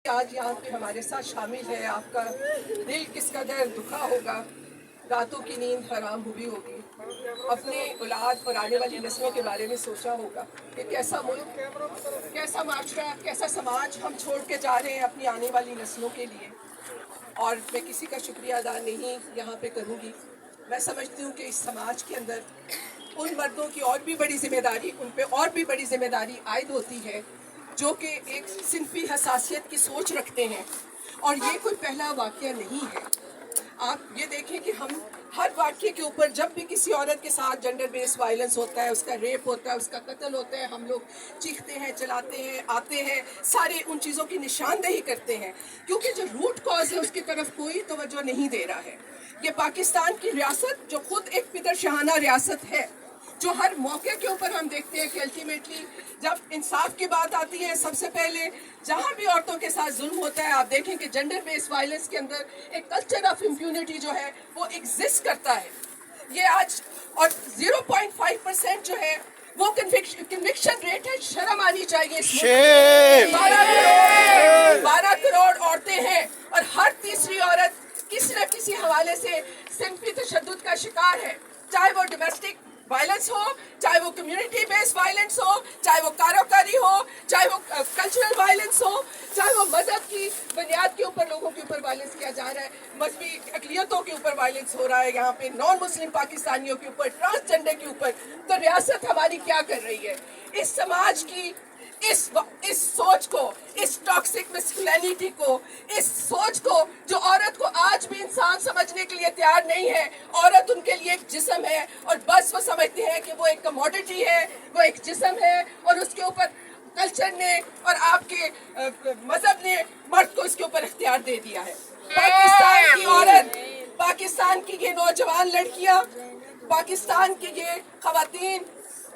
آج यहाँ पे हमारे साथ शामिल है। आपका दिल किस कदर दुखा होगा, रातों की नींद हराम हुई होगी, अपने औलाद और आने वाली नस्लों के बारे में सोचा होगा कि कैसा मुल्क, कैसा माशरा, कैसा समाज हम छोड़ के जा रहे हैं अपनी आने वाली नस्लों के लिए। और मैं किसी का शुक्रिया अदा नहीं यहाँ पे करूँगी। मैं समझती हूँ कि इस समाज के अंदर उन मर्दों की और भी बड़ी जिम्मेदारी, उन पे और भी बड़ी जिम्मेदारी आयद होती है जो कि एक सिनफी हसासियत की सोच रखते हैं। और ये कोई पहला वाक़या नहीं है। आप ये देखें कि हम हर वाक़ये के ऊपर जब भी किसी औरत के साथ जेंडर बेस्ड वायलेंस होता है, उसका रेप होता है, उसका कत्ल होता है, हम लोग चीखते हैं, चलाते हैं, आते हैं, सारे उन चीज़ों की निशानदेही करते हैं, क्योंकि जो रूट कॉज है उसकी तरफ कोई तवज्जो नहीं दे रहा है। ये पाकिस्तान की रियासत जो खुद एक पितर शहाना रियासत है, जो हर मौके के ऊपर हम देखते हैं कि अल्टीमेटली जब इंसाफ की बात आती है, सबसे पहले जहाँ भी औरतों के साथ जुल्म होता है, आप देखें कि जेंडर बेस्ड वायलेंस के अंदर एक कल्चर ऑफ इम्प्यूनिटी जो है वो एग्जिस्ट करता है। ये आज और 0.5% जो है वो कन्विक्शन रेट है। शर्म आनी चाहिए। 12 करोड़ औरतें हैं और हर तीसरी औरत किसी न किसी हवाले से सिंफी तशद्दुद का शिकार है, चाहे वो डोमेस्टिक वायलेंस हो, चाहे वो कम्युनिटी बेस्ड वायलेंस हो, चाहे वो कारोकारी हो, चाहे वो कल्चरल वायलेंस हो, चाहे वो मजहब की बुनियाद के ऊपर लोगों के ऊपर वायलेंस किया जा रहा है, मजहबी अक़लियतों के ऊपर वायलेंस हो रहा है, यहाँ पे नॉन मुस्लिम पाकिस्तानियों के ऊपर, ट्रांसजेंडर के ऊपर। तो रियासत हमारी क्या कर रही है? इस समाज की इस सोच को, इस टॉक्सिक मैस्कुलिनिटी को, इस सोच को जो औरत को आज भी इंसान समझने के लिए तैयार नहीं है। औरत उनके लिए एक जिस्म है और बस वो समझते हैं कि वो एक कमोडिटी है, वो एक जिस्म है और उसके ऊपर कल्चर ने और आपके मजहब ने मर्द को इसके ऊपर इख्तियार दे दिया है। पाकिस्तान की औरत, पाकिस्तान की ये नौजवान लड़कियां, पाकिस्तान की ये खवातीन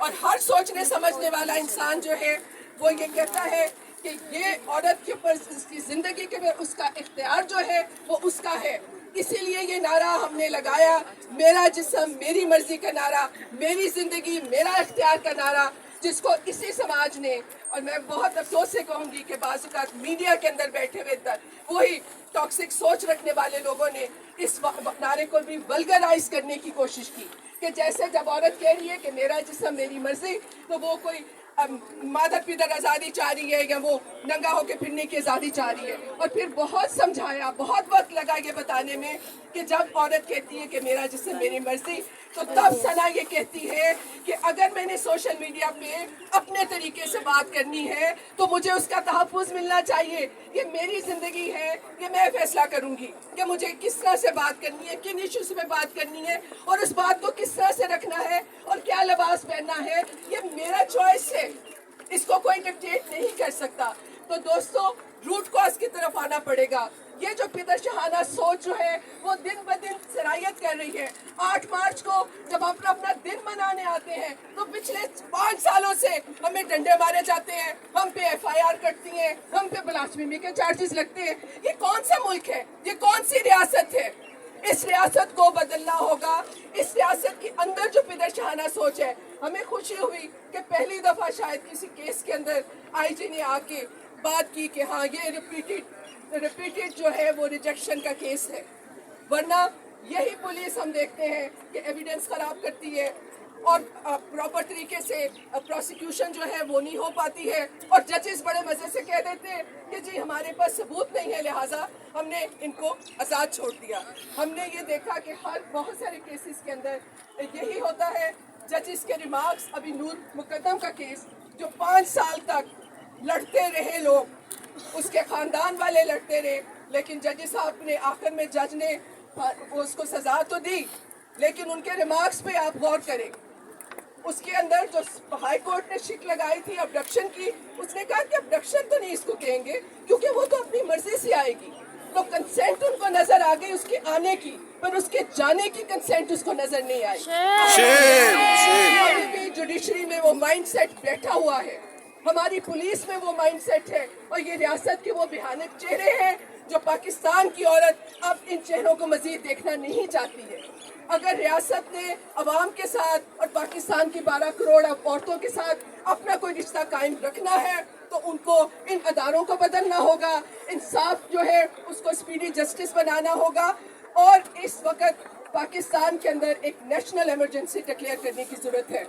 और हर सोचने समझने वाला इंसान जो है वो ये कहता है कि ये औरत के ऊपर, इसकी ज़िंदगी के ऊपर उसका इख्तियार जो है वो उसका है। इसीलिए ये नारा हमने लगाया, मेरा जिस्म मेरी मर्जी का नारा, मेरी ज़िंदगी मेरा इख्तियार का नारा, जिसको इसी समाज ने, और मैं बहुत अफसोस से कहूँगी कि बाज़ औक़ात मीडिया के अंदर बैठे हुए वही टॉक्सिक सोच रखने वाले लोगों ने इस नारे को भी वल्गराइज करने की कोशिश की कि जैसे जब औरत कह रही है कि मेरा जिस्म मेरी मर्जी, तो वो कोई मादर पिदर आज़ादी चाह रही है या वो नंगा होकर फिरने की आज़ादी चाह रही है। और फिर बहुत समझाया, बहुत वक्त लगा ये बताने में कि जब औरत कहती है कि मेरा जिस्म मेरी मर्जी, तो तब सना ये कहती है कि अगर मैंने सोशल मीडिया पे अपने तरीके से बात करनी है तो मुझे उसका तहफ़्फ़ुज़ मिलना चाहिए। ये मेरी ज़िंदगी है, ये मैं फैसला करूँगी कि मुझे किस तरह से बात करनी है, किन इश्यूज़ में बात करनी है और उस बात को किस तरह से रखना है और क्या लिबास पहनना है, ये मेरा चॉइस है। इसको कोई डिक्टेट नहीं कर सकता। तो दोस्तों, रूट कॉज की तरफ आना पड़ेगा। ये जो पितर शहाना सोच जो है वो दिन ब दिन सरायत कर रही है। 8 मार्च को जब हम अपना दिन मनाने आते हैं तो पिछले 5 सालों से हमें डंडे मारे जाते हैं, हम पे FIR कटती हैं, हम पे ब्लास्फेमी के चार्जेस लगते हैं। ये कौन सा मुल्क है? ये कौन सी रियासत है? इस रियासत को बदलना होगा। इस रियासत के अंदर जो पितर शहाना सोच है, हमें खुशी हुई कि पहली दफ़ा शायद किसी केस के अंदर IG ने आके बात की कि हाँ ये रिपीटेड जो है वो रिजेक्शन का केस है। वरना यही पुलिस हम देखते हैं कि एविडेंस ख़राब करती है और प्रॉपर तरीके से प्रोसिक्यूशन जो है वो नहीं हो पाती है और जजेस बड़े मज़े से कह देते हैं कि जी हमारे पास सबूत नहीं है, लिहाजा हमने इनको आज़ाद छोड़ दिया। हमने ये देखा कि हर बहुत सारे केसेस के अंदर यही होता है। जजेस के रिमार्क्स, अभी नूर मुकद्दम का केस जो 5 साल तक लड़ते रहे लोग, उसके ख़ानदान वाले लड़ते रहे, लेकिन जज साहब ने आखिर में जज ने उसको सज़ा तो दी, लेकिन उनके रिमार्क्स पे आप गौर करें। उसके अंदर जो हाई कोर्ट ने शिक लगाई थी अबडक्शन की, उसने कहा कि अबडक्शन तो नहीं इसको कहेंगे क्योंकि वो तो अपनी मर्जी से आएगी। तो कंसेंट उनको नजर आ गई उसके आने की, पर उसके जाने की कंसेंट उसको नजर नहीं आई। अभी भी जुडिशरी में वो माइंडसेट बैठा हुआ है, हमारी पुलिस में वो माइंडसेट है और ये रियासत के वो भयानक चेहरे हैं जो पाकिस्तान की औरत अब इन चेहरों को मजीद देखना नहीं चाहती है। अगर रियासत ने अवाम के साथ और पाकिस्तान की 12 करोड़ औरतों के साथ अपना कोई रिश्ता कायम रखना है تو ان کو ان اداروں کو بدلنا ہوگا, انصاف جو ہے اس کو اسپیڈی جسٹس بنانا ہوگا, اور اس وقت پاکستان کے اندر ایک نیشنل ایمرجنسی ڈکلیئر کرنے کی ضرورت ہے.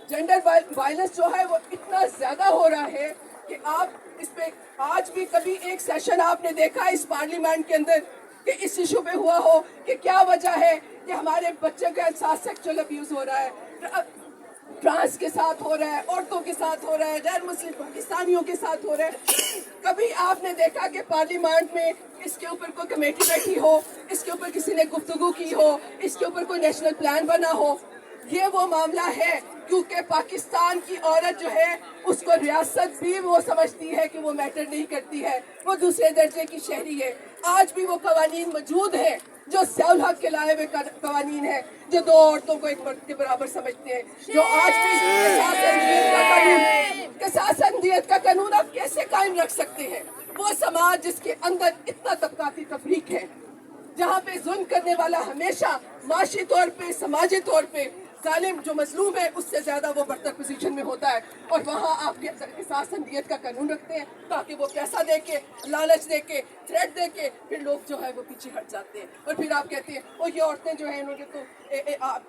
جینڈر وائلنس جو ہے وہ اتنا زیادہ ہو رہا ہے کہ آپ اس پہ آج بھی کبھی ایک سیشن آپ نے دیکھا اس پارلیمنٹ کے اندر کہ اس ایشو پہ ہوا ہو کہ کیا وجہ ہے کہ ہمارے بچے کے ساتھ سیکچوئل ابیوز ہو رہا ہے, ٹرانس کے ساتھ ہو رہا ہے, عورتوں کے ساتھ ہو رہا ہے, غیر مسلم پاکستانیوں کے ساتھ ہو رہا ہے. کبھی آپ نے دیکھا کہ پارلیمنٹ میں اس کے اوپر کوئی کمیٹی بیٹھی ہو, اس کے اوپر کسی نے گفتگو کی ہو, اس کے اوپر کوئی نیشنل پلان بنا ہو؟ یہ وہ معاملہ ہے کیونکہ پاکستان کی عورت جو ہے اس کو ریاست بھی وہ سمجھتی ہے کہ وہ میٹر نہیں کرتی ہے, وہ دوسرے درجے کی شہری ہے. آج بھی وہ قوانین موجود ہیں جو ضیاء الحق کے لائے ہوئے قوانین ہیں جو دو عورتوں کو ایک مرد کے برابر سمجھتے ہیں, جو آج بھی قصاص اندیت کا قانون آپ کیسے قائم رکھ سکتے ہیں؟ وہ سماج جس کے اندر اتنا طبقاتی تفریق ہے, جہاں پہ ظلم کرنے والا ہمیشہ معاشی طور پہ, سماجی طور پہ ظالم جو مظلوم ہے اس سے زیادہ وہ برتر پوزیشن میں ہوتا ہے, اور وہاں آپ کے قصاص اندیت کا قانون رکھتے ہیں تاکہ وہ پیسہ دے کے, لالچ دے کے, تھریٹ دے کے پھر لوگ جو ہے وہ پیچھے ہٹ جاتے ہیں, اور پھر آپ کہتے ہیں اور یہ عورتیں جو ہیں انہوں نے تو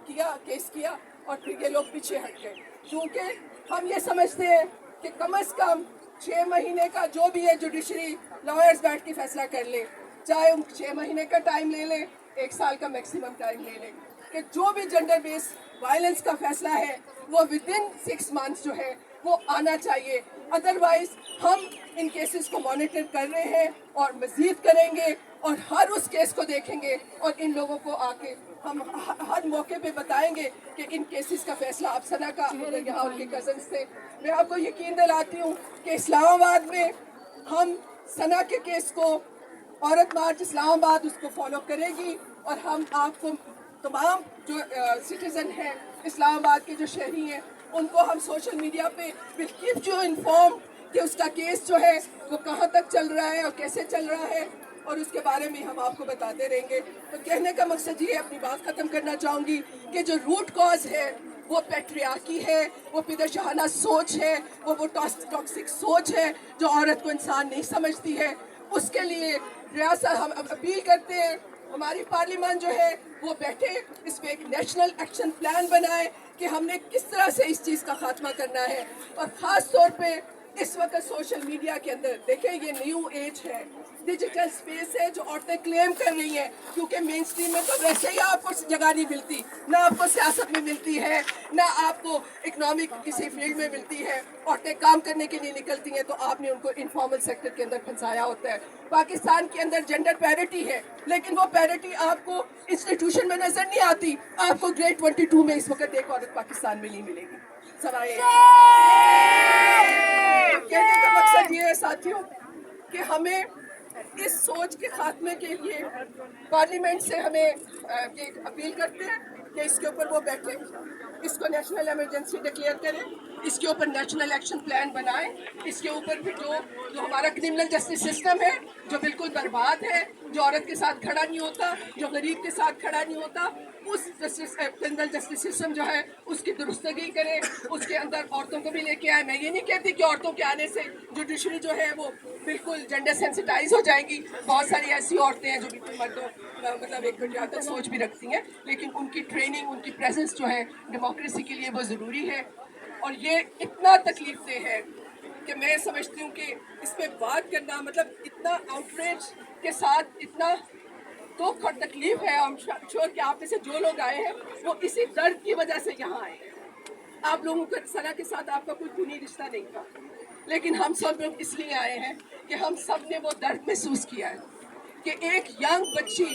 کیا کیس کیا اور پھر یہ لوگ پیچھے ہٹ گئے. کیونکہ ہم یہ سمجھتے ہیں کہ کم از کم 6 مہینے کا جو بھی ہے جوڈیشری لائرز بیٹھ کے فیصلہ کر لیں, چاہے 6 مہینے کا ٹائم لے لیں, 1 سال کا میکسیمم ٹائم لے لیں, کہ جو بھی جنڈر بیس وائلنس کا فیصلہ ہے وہ ودن 6 months جو ہے وہ آنا چاہیے. ادروائز ہم ان کیسز کو مانیٹر کر رہے ہیں اور مزید کریں گے, اور ہر اس کیس کو دیکھیں گے, اور ان لوگوں کو آ کے ہم ہر موقع پہ بتائیں گے کہ ان کیسز کا فیصلہ اب ثنا کا یہاں ان کے کزنس تھے. میں آپ کو یقین دلاتی ہوں کہ اسلام آباد میں ہم ثنا کے کیس کو عورت مارچ اسلام آباد اس کو فالو کرے گی, اور ہم آپ کو تمام جو سٹیزن ہیں اسلام آباد کے جو شہری ہیں ان کو ہم سوشل میڈیا پہ ول کیپ یو انفارم کہ اس کا کیس جو ہے وہ کہاں تک چل رہا ہے اور کیسے چل رہا ہے, اور اس کے بارے میں ہم آپ کو بتاتے رہیں گے. تو کہنے کا مقصد یہ ہے, اپنی بات ختم کرنا چاہوں گی کہ جو روٹ کاز ہے وہ پیٹریارکی ہے, وہ پدر شاہانہ سوچ ہے, وہ ٹاکسک سوچ ہے جو عورت کو انسان نہیں سمجھتی ہے. اس کے لیے ریاست ہم اپیل کرتے ہیں ہماری پارلیمنٹ جو ہے وہ بیٹھے, اس پہ ایک نیشنل ایکشن پلان بنائے کہ ہم نے کس طرح سے اس چیز کا خاتمہ کرنا ہے. اور خاص طور پہ اس وقت سوشل میڈیا کے اندر دیکھیں یہ نیو ایج ہے, ڈیجیٹل اسپیس ہے جو عورتیں کلیم کر رہی ہیں, کیونکہ مین اسٹریم میں تو ویسے ہی آپ کو جگہ نہیں ملتی, نہ آپ کو سیاست میں ملتی ہے, نہ آپ کو اکنامک کسی فیلڈ میں ملتی ہے. عورتیں کام کرنے کے لیے نکلتی ہیں تو آپ نے ان کو انفارمل سیکٹر کے اندر پھنسایا ہوتا ہے. پاکستان کے اندر جینڈر پیرٹی ہے, لیکن وہ پیرٹی آپ کو انسٹیٹیوشن میں نظر نہیں آتی. آپ کو گریڈ 22 میں اس وقت ایک عورت پاکستان میں نہیں ملے گی. سوائے کہنے کا مقصد یہ ہے ساتھیوں کہ ہمیں اس سوچ کے خاتمے کے لیے پارلیمنٹ سے ہمیں ایک اپیل کرتے ہیں کہ اس کے اوپر وہ بیٹھے, اس کو نیشنل ایمرجنسی ڈکلیئر کریں, اس کے اوپر نیشنل ایکشن پلان بنائیں, اس کے اوپر بھی جو ہمارا کرمنل جسٹس سسٹم ہے جو بالکل برباد ہے, جو عورت کے ساتھ کھڑا نہیں ہوتا, جو غریب کے ساتھ کھڑا نہیں ہوتا, اس کرمنل جسٹس سسٹم جو ہے اس کی درستگی کرے, اس کے اندر عورتوں کو بھی لے کے آئے. میں یہ نہیں کہتی کہ عورتوں کے آنے سے جوڈیشری جو ہے وہ بالکل جینڈر سینسیٹائز ہو جائیں گی. بہت ساری ایسی عورتیں ہیں جو بالکل مردوں مطلب ایک بنیادی سوچ بھی رکھتی ہیں, لیکن ان کی ٹریننگ, ان کی پریزنس جو ہے ڈیموکریسی کے لیے وہ ضروری ہے. اور یہ اتنا تکلیف دہ ہے کہ میں سمجھتی ہوں کہ اس پہ بات کرنا مطلب اتنا آؤٹریج کے ساتھ اتنا دکھ اور تکلیف ہے. ہم شور کہ آپ میں سے جو لوگ آئے ہیں وہ اسی درد کی وجہ سے یہاں آئے ہیں. آپ لوگوں کا ثنا کے ساتھ آپ کا کوئی خونی رشتہ نہیں تھا, لیکن ہم سب لوگ اس لیے آئے ہیں کہ ہم سب نے وہ درد محسوس کیا ہے کہ ایک ینگ بچی,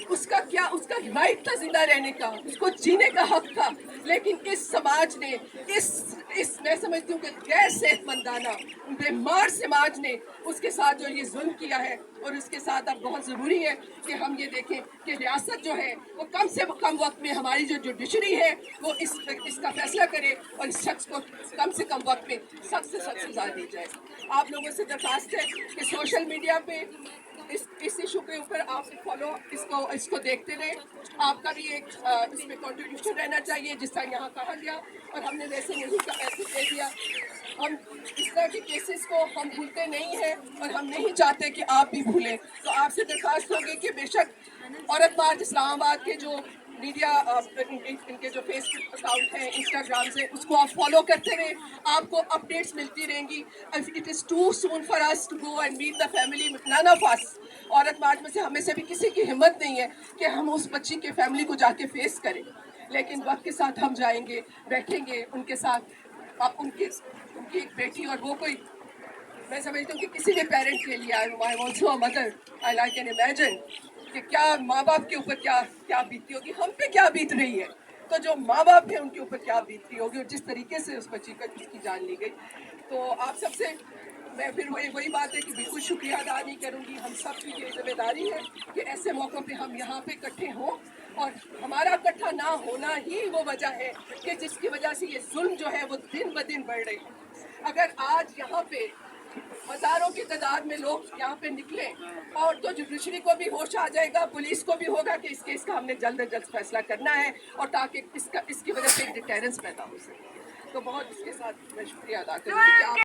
اس کا رائٹ تھا زندہ رہنے کا, اس کو جینے کا حق تھا, لیکن اس سماج نے اس میں سمجھتی ہوں کہ غیر صحت مندانہ بیمار سماج نے اس کے ساتھ جو یہ ظلم کیا ہے. اور اس کے ساتھ اب بہت ضروری ہے کہ ہم یہ دیکھیں کہ ریاست جو ہے وہ کم سے کم وقت میں, ہماری جو جوڈیشری ہے وہ اس کا فیصلہ کرے اور اس شخص کو کم سے کم وقت میں سخت سے سخت سزا دی جائے. آپ لوگوں سے درخواست ہے کہ سوشل میڈیا پہ इस इशू के ऊपर आप फॉलो इसको देखते रहे। आपका भी एक इसमें कंट्रीब्यूशन रहना चाहिए, जिस तरह यहाँ कहा गया, और हमने वैसे नहीं का ऐसे दे दिया। हम इस तरह के केसेस को हम भूलते नहीं हैं और हम नहीं चाहते कि आप भी भूलें। तो आपसे दरख्वास्त होगी कि बेशक औरत मार्च इस्लामाबाद के जो मीडिया इनके जो फेसबुक अकाउंट हैं, इंस्टाग्राम से, उसको आप फॉलो करते रहे, आपको अपडेट्स मिलती रहेंगी। It is too soon for us to go and meet the family, none of us. औरत मार्च में से हमें से भी किसी की हिम्मत नहीं है कि हम उस बच्ची के फैमिली को जाके फेस करें, लेकिन वक्त के साथ हम जाएंगे, बैठेंगे उनके साथ। आप उनकी एक बेटी, और वो कोई, मैं समझती हूँ कि किसी भी पेरेंट के लिए, I also a mother, I can imagine कि क्या माँ बाप के ऊपर क्या बीतती होगी, हम पे क्या बीत रही है, तो जो माँ बाप हैं उनके ऊपर क्या बीत रही होगी, और जिस तरीके से उस बच्ची की जान ली गई। तो आप सबसे मैं फिर वही बात है कि बिल्कुल शुक्रिया अदा नहीं करूँगी। हम सब की ये जिम्मेदारी है कि ऐसे मौक़ों पे हम यहाँ पे इकट्ठे हों, और हमारा इकट्ठा ना होना ही वो वजह है कि जिसकी वजह से ये जुल्म जो है वो दिन ब दिन बढ़ रही है। अगर आज यहाँ पे हजारों की तादाद में लोग यहाँ पे निकले, और तो जुडिशरी को भी होश आ जाएगा, पुलिस को भी होगा कि इस केस का हमने जल्द से जल्द फैसला करना है, और ताकि इसकी वजह से एक डिटेरेंस पैदा हो सके। तो बहुत इसके साथ मैं शुक्रिया अदा करूँगी कि आप